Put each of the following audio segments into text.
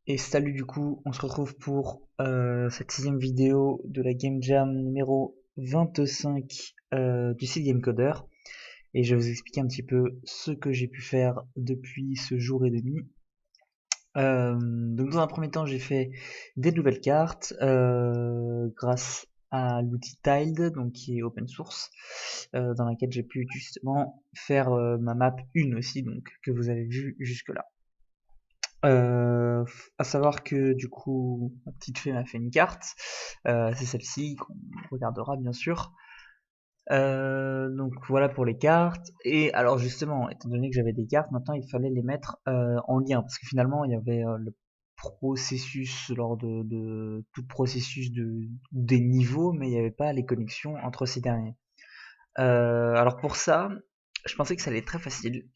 Et salut, du coup, on se retrouve pour cette sixième vidéo de la Game Jam numéro 25 du site Gamecoder. Et je vais vous expliquer un petit peu ce que j'ai pu faire depuis ce jour et demi. Donc dans un premier temps, j'ai fait des nouvelles cartes grâce à l'outil Tiled, donc qui est open source, dans laquelle j'ai pu justement faire ma map 1 aussi, donc que vous avez vu jusque-là. À savoir que du coup, ma petite fée m'a fait une carte. C'est celle-ci qu'on regardera bien sûr. Donc voilà pour les cartes. Et alors justement, étant donné que j'avais des cartes, maintenant il fallait les mettre en lien parce que finalement il y avait le processus lors de tout processus des niveaux, mais il n'y avait pas les connexions entre ces derniers. Alors pour ça, je pensais que ça allait être très facile.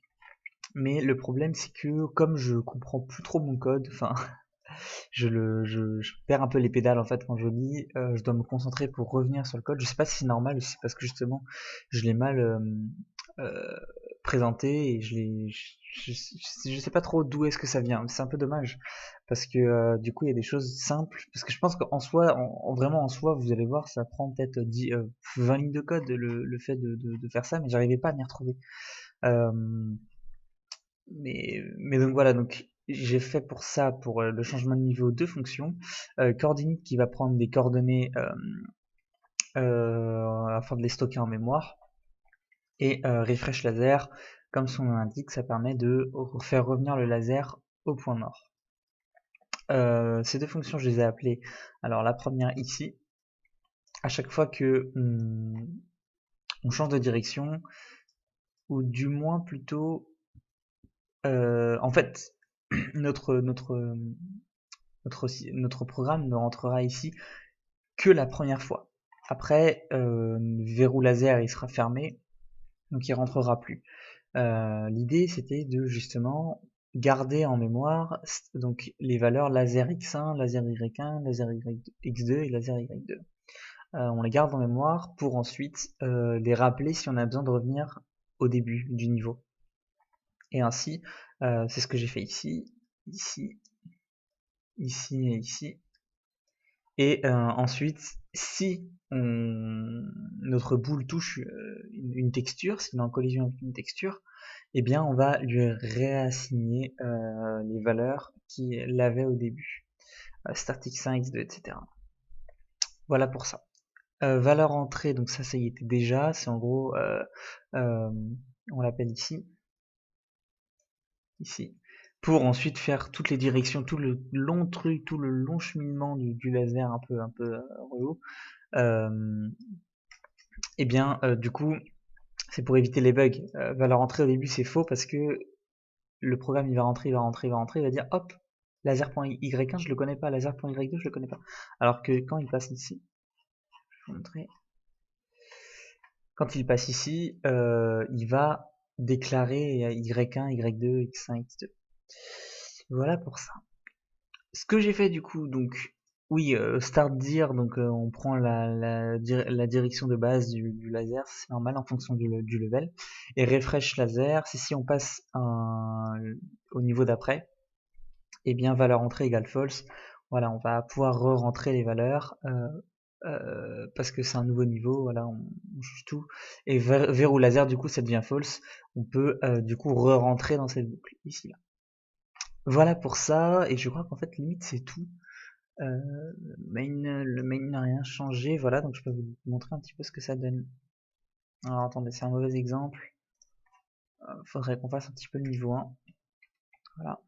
Mais le problème, c'est que comme je comprends plus trop mon code, enfin, je perds un peu les pédales en fait quand je lis, je dois me concentrer pour revenir sur le code. Je sais pas si c'est normal ou si c'est parce que justement je l'ai mal euh, présenté et je sais pas trop d'où est-ce que ça vient. C'est un peu dommage parce que du coup il y a des choses simples. Parce que je pense qu'en soi, vraiment en soi, vous allez voir, ça prend peut-être 20 lignes de code le fait de faire ça, mais j'arrivais pas à m'y retrouver. Euh, mais donc voilà, donc j'ai fait pour ça, pour le changement de niveau, deux fonctions. Coordinate qui va prendre des coordonnées afin de les stocker en mémoire. Et refresh laser, comme son nom l'indique, ça permet de faire revenir le laser au point mort. Ces deux fonctions, je les ai appelées. Alors la première ici, à chaque fois que on change de direction, ou du moins plutôt, en fait, notre programme ne rentrera ici que la première fois. Après, verrou laser, il sera fermé, donc il rentrera plus. L'idée, c'était de justement garder en mémoire donc les valeurs laser x1, laser y1, laser x2 et laser y2. On les garde en mémoire pour ensuite les rappeler si on a besoin de revenir au début du niveau. Et ainsi, c'est ce que j'ai fait ici, ici, ici et ici. Et ensuite, si notre boule touche une texture, s'il est en collision avec une texture, eh bien on va lui réassigner les valeurs qu'il avait au début. Start x1, x2, etc. Voilà pour ça. Valeur entrée, donc ça y était déjà, c'est en gros, euh, on l'appelle ici, pour ensuite faire toutes les directions, tout le long truc, tout le long cheminement du laser un peu relou. Et bien, du coup, c'est pour éviter les bugs. Valeur entrée au début c'est faux parce que le programme il va rentrer, il va rentrer, il va rentrer, il va dire hop, laser.y1 je le connais pas, laser.y2 je le connais pas. Alors que quand il passe ici, je vais vous montrer, quand il passe ici, il va déclarer y1, y2, x1, x2. Voilà pour ça. Ce que j'ai fait du coup, donc oui, start dir, donc on prend la direction de base du laser, c'est normal en fonction du level. Et refresh laser, c'est si on passe au niveau d'après, et bien valeur entrée égale false. Voilà, on va pouvoir re-rentrer les valeurs parce que c'est un nouveau niveau. Voilà, on juge tout. Et verrou laser, du coup, ça devient false. On peut du coup re-rentrer dans cette boucle ici là. Voilà pour ça. Et je crois qu'en fait limite c'est tout. Le main n'a rien changé, voilà, donc je peux vous montrer un petit peu ce que ça donne. Alors attendez, c'est un mauvais exemple. Faudrait qu'on fasse un petit peu le niveau 1. Voilà.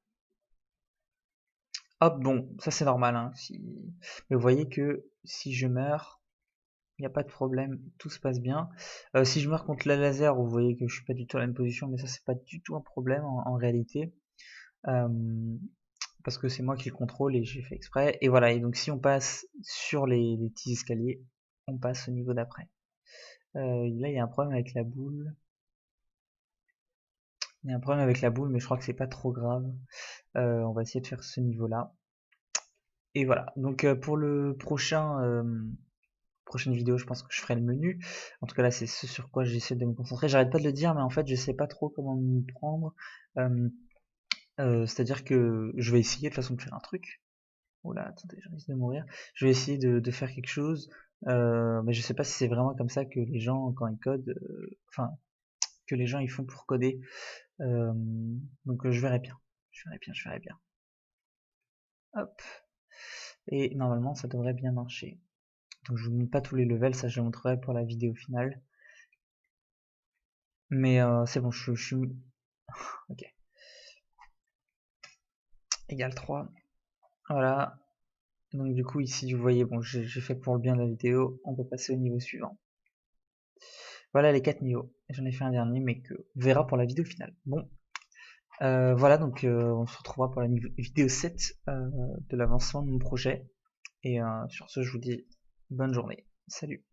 Hop, bon, ça c'est normal, hein. Mais vous voyez que si je meurs, il n'y a pas de problème, tout se passe bien. Si je meurs contre la laser, vous voyez que je suis pas du tout à la même position, mais ça c'est pas du tout un problème en réalité. Euh, Parce que c'est moi qui le contrôle et j'ai fait exprès. Et voilà, et donc si on passe sur les petits escaliers, on passe au niveau d'après. Là, il y a un problème avec la boule. Il y a un problème avec la boule, mais je crois que c'est pas trop grave. On va essayer de faire ce niveau-là. Et voilà. Donc pour le prochaine vidéo, je pense que je ferai le menu. En tout cas, là, c'est ce sur quoi j'essaie de me concentrer. J'arrête pas de le dire, mais en fait, je sais pas trop comment m'y prendre. Euh, C'est-à-dire que je vais essayer de toute façon de faire un truc. Oula, attendez, je risque de mourir. Je vais essayer de faire quelque chose, mais je sais pas si c'est vraiment comme ça que les gens, quand ils codent, enfin, que les gens ils font pour coder. Euh, donc je verrai bien. Je verrai bien. Hop. Et normalement, ça devrait bien marcher. Donc je vous montre pas tous les levels, ça je le montrerai pour la vidéo finale. Mais c'est bon, je suis... Ok. Égal 3. Voilà. Donc du coup ici vous voyez, bon j'ai fait pour le bien de la vidéo, on peut passer au niveau suivant. Voilà les 4 niveaux. J'en ai fait un dernier mais que on verra pour la vidéo finale. Bon, voilà donc on se retrouvera pour la vidéo 7 de l'avancement de mon projet. Et sur ce je vous dis bonne journée. Salut.